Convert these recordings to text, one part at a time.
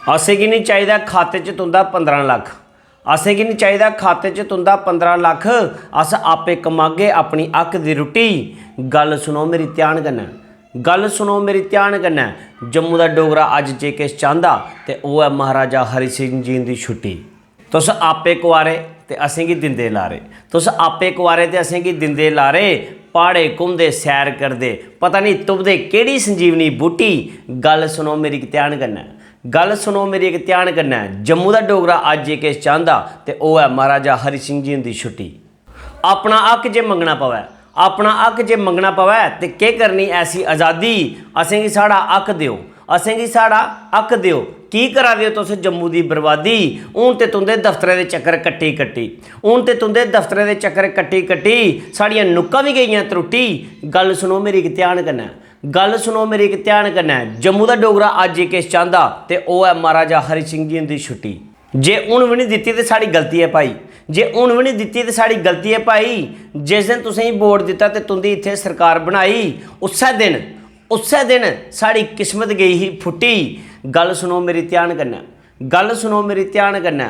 असें गी नहीं चाहिदा खाते च तुंदा 15 लाख, असें गी नहीं चाहिदा खाते च तुंदा 15 लाख, अस आपे कमागे अपनी हक दी रुट्टी। गल सुनो मेरी ध्यान कन्नै, गल सुनो मेरी ध्यान कन्नै। जम्मू दा डोगरा अज जे किश चाहंदा ते ओह् है महाराजा हरि सिंह जी दी छुट्टी। तुस आपे कुआरे ते असें गी दिंदे लारे, तुस आपे कुआरे ते असें गी दिंदे लारे। प्हाड़े घूमदे सैर करदे पता नहीं तुपदे केड़ी संजीवनी बूटी। गल सुनो मेरी ध्यान कन्नै, गल सुनो मेरी एक ध्यान कन्नै। जम्मू दा डोगरा अज जे किश चाहंदा ते ओह् है महाराजा हरि सिंह जी दी छुट्टी। अपना हक जे मंगना पवै, अपना हक जे मंगना पवै ते केह् करनी ऐसी आज़ादी। असें गी साढ़ा हक देओ, असें गी साढ़ा हक देओ। की करा दे हो तुस जम्मू दी बर्बादी। हून ते तुंदे दफ्तरें दे चक्कर कट्टी कट्टी, हून ते तुंदे दफ्तरें दे चक्कर कट्टी कट्टी साड़ियां नुक्कां भी गेइयां त्रुट्टी। गल सुनो मेरी एक ध्यान कन्नै, गल सुनो मेरी एक ध्यान कन्नै। जम्मू दा डोगरा अज जे किश चाहंदा ते ओह् है महाराजा हरि सिंह जी दी छुट्टी। जे हून भी नहीं दित्ती ते साड़ी गलती है भाई, जे हून भी नहीं दित्ती ते साड़ी गलती है भाई। जिस दिन तुसेंगी वोट दित्ता ते तुंदी इत्थे सरकार बनाई, उस्सै दिन साड़ी किस्मत गई ही फुट्टी। गल सुनो मेरी ध्यान कन्नै, गल सुनो मेरी ध्यान कन्नै।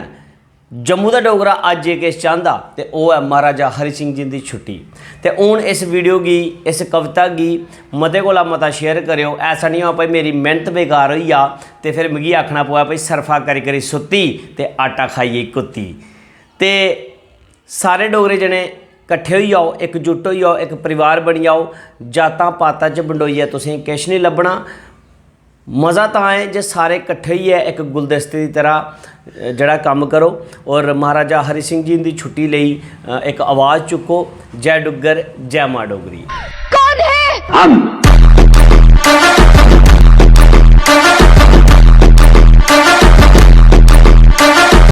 जम्मू दा डोगरा अज जे किश चाहंदा ते ओह् है महाराजा हरि सिंह जी दी छुट्टी। ते हून इस वीडियो गी, इस कविता गी मते कोला मता शेयर करेओ। ऐसा नहीं हो भाई मेरी मेहनत बेकार होई जा ते फिर मिगी आखना पवै भाई सरफा करी करी सुत्ती ते आटा खाइयै कुत्ती। ते सारे डोगरे जने कट्ठे होई जाओ, एकजुट होई जाओ, एक परिवार बनी जाओ। जातां पातां च बंडोइयै तुसेंगी किश नहीं लब्भना। मज़ा तां है जे सारे कट्ठे होइयै एक गुलदस्ते की तरह जड़ा कम करो और महाराजा हरि सिंह जी की छुट्टी लई एक आवाज़ चुको। जय डुग्गर, जय मां डोगरी। कौन है हम?